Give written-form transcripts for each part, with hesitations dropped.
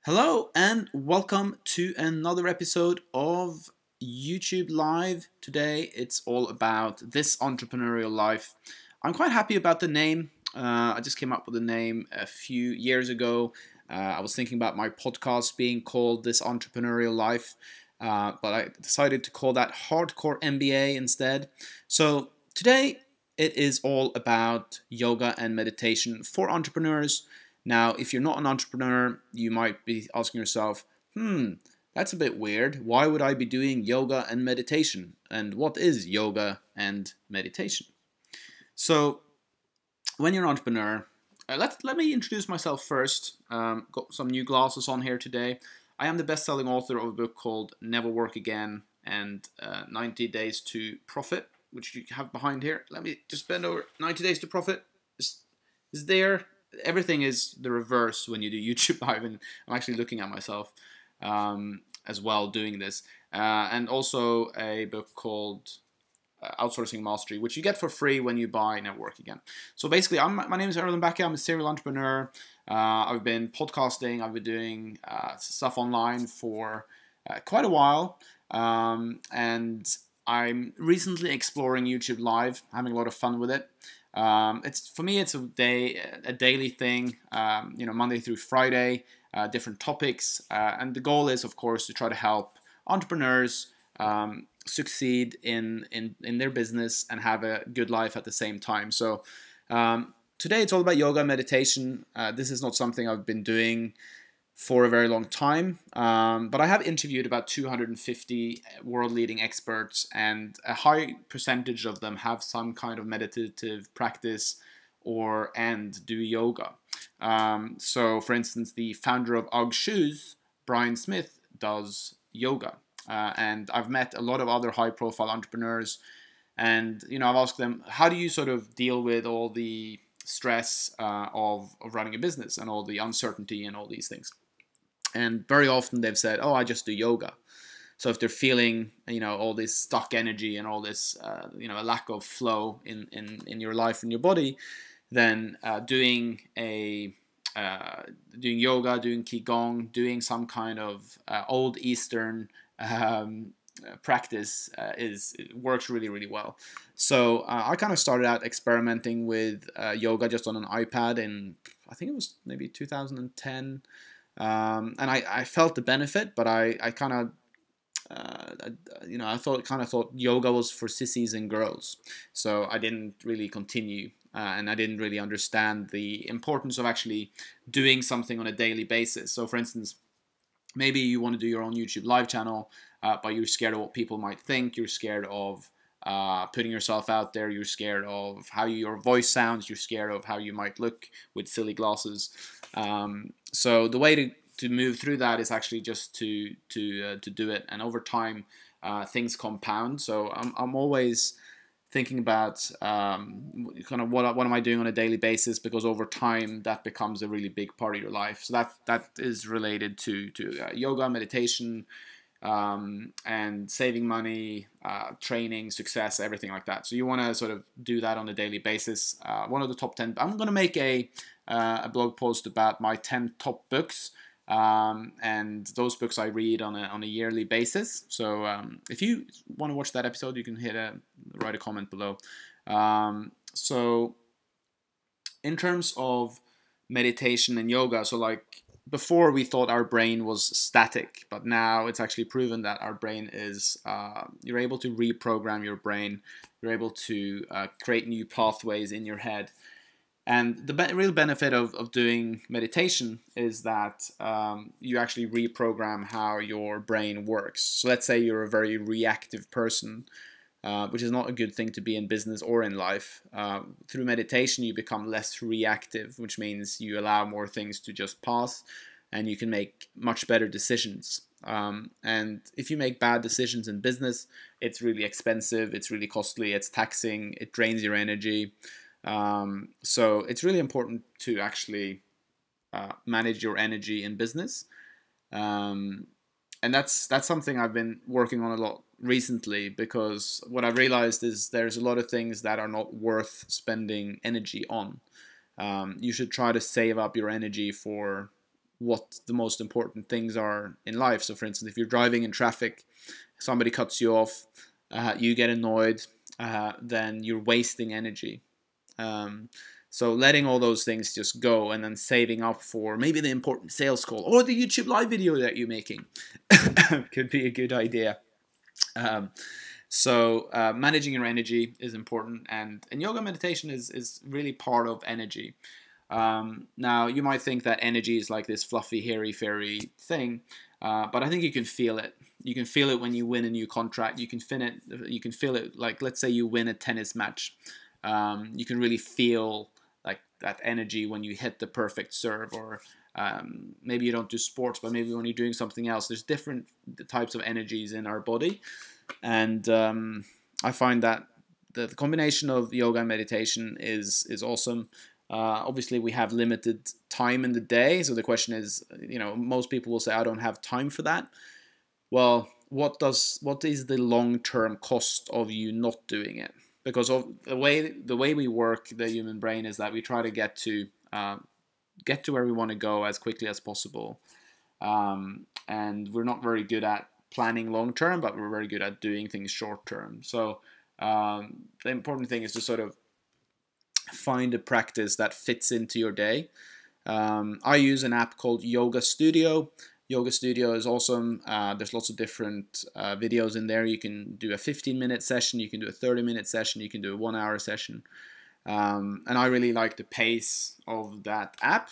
Hello and welcome to another episode of YouTube Live. Today it's all about this entrepreneurial life. I'm quite happy about the name. I just came up with the name a few years ago. I was thinking about my podcast being called This Entrepreneurial Life, but I decided to call that Hardcore MBA instead. So today it is all about yoga and meditation for entrepreneurs. Now, if you're not an entrepreneur, you might be asking yourself, that's a bit weird. Why would I be doing yoga and meditation? And what is yoga and meditation? So, when you're an entrepreneur, let me introduce myself first. Got some new glasses on here today. I am the best-selling author of a book called Never Work Again and 90 Days to Profit, which you have behind here. Let me just bend over. 90 Days to Profit is there. Everything is the reverse when you do YouTube Live, and I'm actually looking at myself as well doing this. And also a book called Outsourcing Mastery, which you get for free when you buy Never Work Again. So basically, my name is Erlen Bakke. I'm a serial entrepreneur. I've been podcasting. I've been doing stuff online for quite a while. And I'm recently exploring YouTube Live, having a lot of fun with it. It's for me, it's a daily thing. Monday through Friday, different topics, and the goal is, of course, to try to help entrepreneurs succeed in their business and have a good life at the same time. So today it's all about yoga and meditation. This is not something I've been doing for a very long time, but I have interviewed about 250 world-leading experts, and a high percentage of them have some kind of meditative practice and do yoga. So, for instance, the founder of UGG Shoes, Brian Smith, does yoga, and I've met a lot of other high-profile entrepreneurs, and I've asked them, how do you sort of deal with all the stress of running a business and all the uncertainty and all these things? And very often they've said, oh, I just do yoga. So if they're feeling, all this stuck energy and all this, a lack of flow in your life and your body, then doing yoga, doing qigong, doing some kind of old Eastern practice works really, really well. So I kind of started out experimenting with yoga just on an iPad in, I think it was maybe 2010. And I felt the benefit, but I kind of, I thought yoga was for sissies and girls. So I didn't really continue, and I didn't really understand the importance of actually doing something on a daily basis. So, for instance, maybe you want to do your own YouTube live channel, but you're scared of what people might think. You're scared of putting yourself out there. You're scared of how your voice sounds. You're scared of how you might look with silly glasses. So the way to move through that is actually just to do it, and over time things compound. So I'm always thinking about kind of what am I doing on a daily basis, because over time that becomes a really big part of your life. So that is related to yoga, meditation, and saving money, training, success, everything like that. So you want to sort of do that on a daily basis. One of the top 10, I'm going to make a blog post about my 10 top books, and those books I read on a yearly basis. So if you want to watch that episode, you can write a comment below. So in terms of meditation and yoga, so like before we thought our brain was static, but now it's actually proven that our brain is, you're able to reprogram your brain, you're able to create new pathways in your head. And the real benefit of doing meditation is that you actually reprogram how your brain works. So let's say you're a very reactive person, which is not a good thing to be in business or in life. Through meditation, you become less reactive, which means you allow more things to just pass, and you can make much better decisions. And if you make bad decisions in business, it's really expensive, it's really costly, it's taxing, it drains your energy. So it's really important to actually manage your energy in business. And that's something I've been working on a lot recently, because what I've realized is there's a lot of things that are not worth spending energy on. You should try to save up your energy for what the most important things are in life. So for instance, if you're driving in traffic, somebody cuts you off, you get annoyed, then you're wasting energy. Um, so letting all those things just go and then saving up for maybe the important sales call or the YouTube live video that you're making could be a good idea. Um, so managing your energy is important, and yoga meditation is really part of energy. Now, you might think that energy is like this fluffy, hairy, fairy thing, but I think you can feel it. You can feel it when you win a new contract. You can feel it. You can feel it. Like, let's say you win a tennis match. You can really feel like that energy when you hit the perfect serve, or maybe you don't do sports, but maybe when you're doing something else. There's different types of energies in our body, and I find that the combination of yoga and meditation is awesome. Obviously, we have limited time in the day, so the question is, most people will say, I don't have time for that. Well, what is the long-term cost of you not doing it? Because of the way we work, the human brain, is that we try to get to where we want to go as quickly as possible, and we're not very good at planning long term, but we're very good at doing things short term. So the important thing is to sort of find a practice that fits into your day. I use an app called Yoga Studio. Yoga Studio is awesome. There's lots of different videos in there. You can do a 15-minute session, you can do a 30-minute session, you can do a 1-hour session. And I really like the pace of that app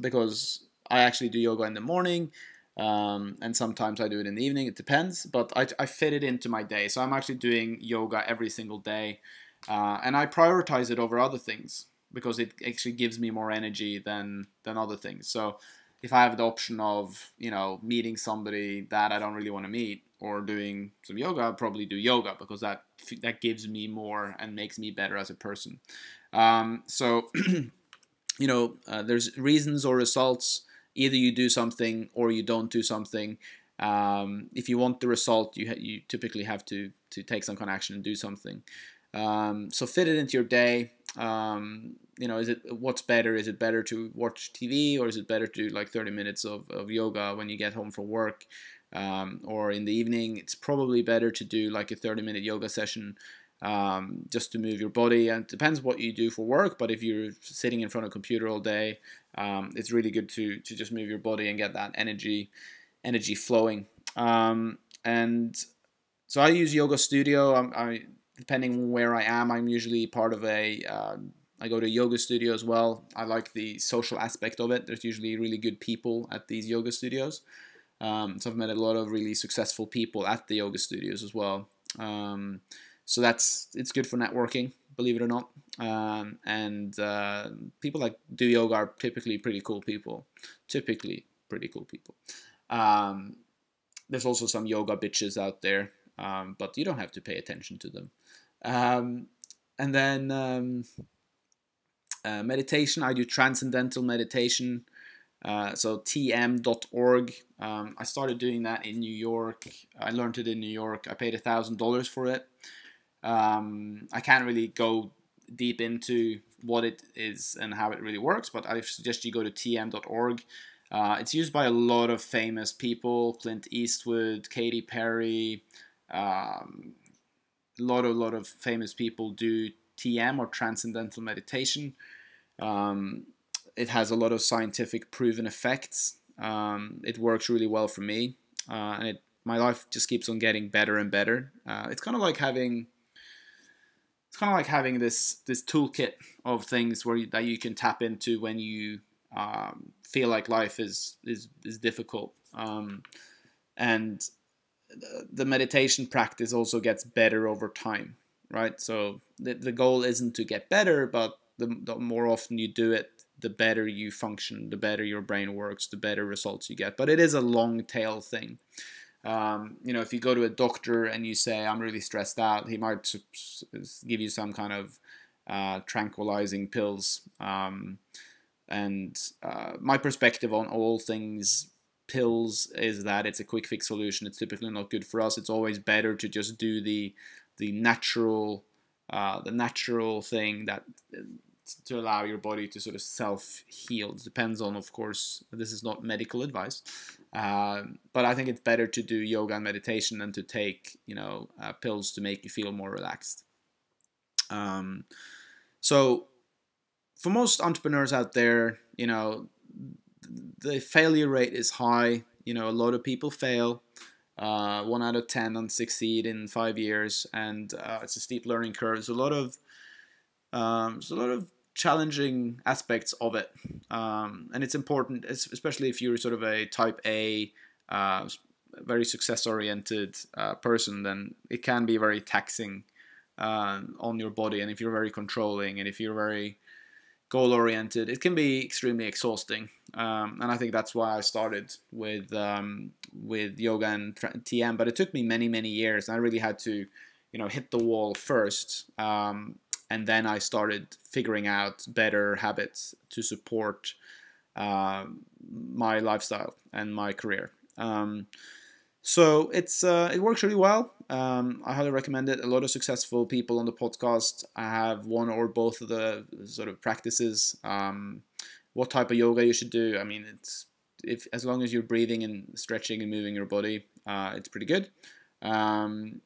because I actually do yoga in the morning, and sometimes I do it in the evening. It depends, but I fit it into my day. So I'm actually doing yoga every single day, and I prioritize it over other things because it actually gives me more energy than other things. So if I have the option of meeting somebody that I don't really want to meet or doing some yoga, I'll probably do yoga because that gives me more and makes me better as a person. So there's reasons or results. Either you do something or you don't do something. If you want the result, you typically have to take some kind of action and do something. So fit it into your day. What's better? Is it better to watch TV, or is it better to do like 30 minutes of yoga when you get home from work, or in the evening? It's probably better to do like a 30-minute yoga session, just to move your body. And it depends what you do for work, but if you're sitting in front of a computer all day, it's really good to just move your body and get that energy flowing. And so I use Yoga Studio. Depending on where I am, I'm usually part of I go to a yoga studio as well. I like the social aspect of it. There's usually really good people at these yoga studios. So I've met a lot of really successful people at the yoga studios as well. So it's good for networking, believe it or not. And people that do yoga are typically pretty cool people. There's also some yoga bitches out there, but you don't have to pay attention to them. And then meditation, I do transcendental meditation. So tm.org. I started doing that in New York. I learned it in New York. I paid $1,000 for it. I can't really go deep into what it is and how it really works, but I suggest you go to tm.org. It's used by a lot of famous people: Clint Eastwood, Katy Perry. A lot of famous people do TM, or transcendental meditation. It has a lot of scientific proven effects. It works really well for me, and my life just keeps on getting better and better. It's kind of like having this toolkit of things that you can tap into when you feel like life is difficult. And the meditation practice also gets better over time, right? So the goal isn't to get better, but the more often you do it, the better you function, the better your brain works, the better results you get. But it is a long tail thing. If you go to a doctor and you say, I'm really stressed out, he might give you some kind of tranquilizing pills. And my perspective on all things pills is that it's a quick fix solution. It's typically not good for us. It's always better to just do the natural thing that to allow your body to sort of self-heal. It depends on, of course, this is not medical advice, but I think it's better to do yoga and meditation than to take, pills to make you feel more relaxed. So for most entrepreneurs out there, the failure rate is high. A lot of people fail. 1 out of 10 don't succeed in 5 years, and it's a steep learning curve. There's a lot of challenging aspects of it, and it's important, especially if you're sort of a type A, very success-oriented person. Then it can be very taxing on your body, and if you're very controlling, and if you're very goal-oriented, it can be extremely exhausting. And I think that's why I started with yoga and TM. But it took me many years. I really had to, hit the wall first, and then I started figuring out better habits to support my lifestyle and my career. So it works really well. I highly recommend it. A lot of successful people on the podcast have one or both of the sort of practices. What type of yoga you should do? I mean, as long as you're breathing and stretching and moving your body, it's pretty good. And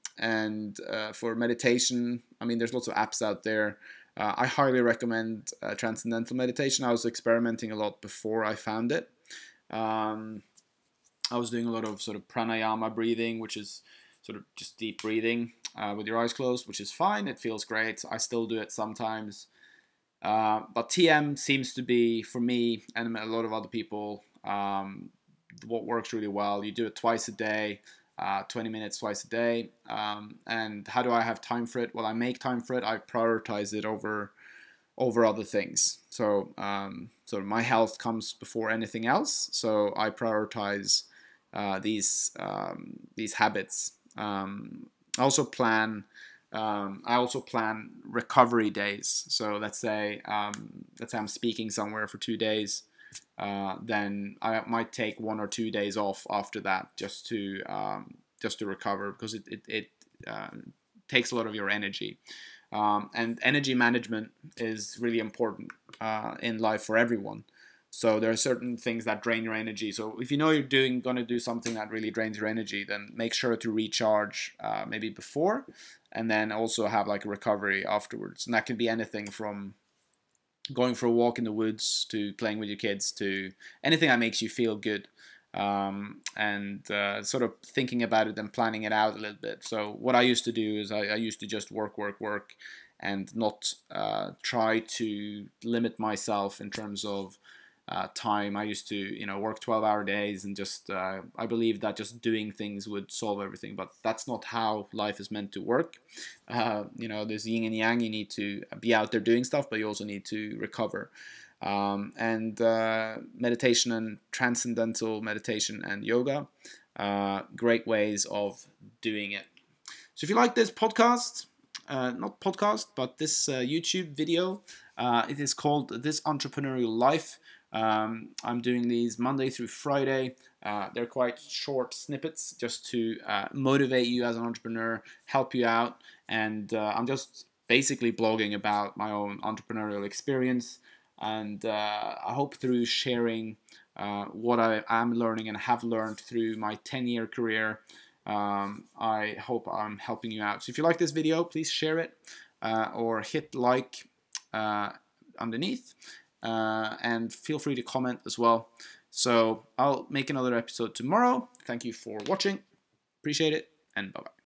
for meditation, I mean, there's lots of apps out there. I highly recommend transcendental meditation. I was experimenting a lot before I found it. I was doing a lot of sort of pranayama breathing, which is sort of just deep breathing with your eyes closed, which is fine. It feels great. I still do it sometimes. But TM seems to be, for me and a lot of other people, what works really well. You do it twice a day, 20 minutes twice a day. And how do I have time for it? Well, I make time for it. I prioritize it over other things. So my health comes before anything else. So I prioritize these habits. I also plan recovery days. So let's say I'm speaking somewhere for 2 days. Then I might take 1 or 2 days off after that just to recover, because it takes a lot of your energy. And energy management is really important in life for everyone. So there are certain things that drain your energy. So if you know you're going to do something that really drains your energy, then make sure to recharge maybe before, and then also have like a recovery afterwards. And that can be anything from going for a walk in the woods to playing with your kids to anything that makes you feel good. And sort of thinking about it and planning it out a little bit. So what I used to do is I used to just work and not try to limit myself in terms of time. I used to work 12-hour days and just I believed that just doing things would solve everything, but that's not how life is meant to work. There's yin and yang. You need to be out there doing stuff, but you also need to recover. And meditation and transcendental meditation and yoga, great ways of doing it. So if you like this podcast, not podcast, but this YouTube video, it is called This Entrepreneurial Life. I'm doing these Monday through Friday. They're quite short snippets just to motivate you as an entrepreneur, help you out, and I'm just basically blogging about my own entrepreneurial experience. And I hope through sharing what I am learning and have learned through my 10-year career, I hope I'm helping you out. So if you like this video, please share it or hit like underneath, and feel free to comment as well. So I'll make another episode tomorrow. Thank you for watching. Appreciate it, and bye-bye.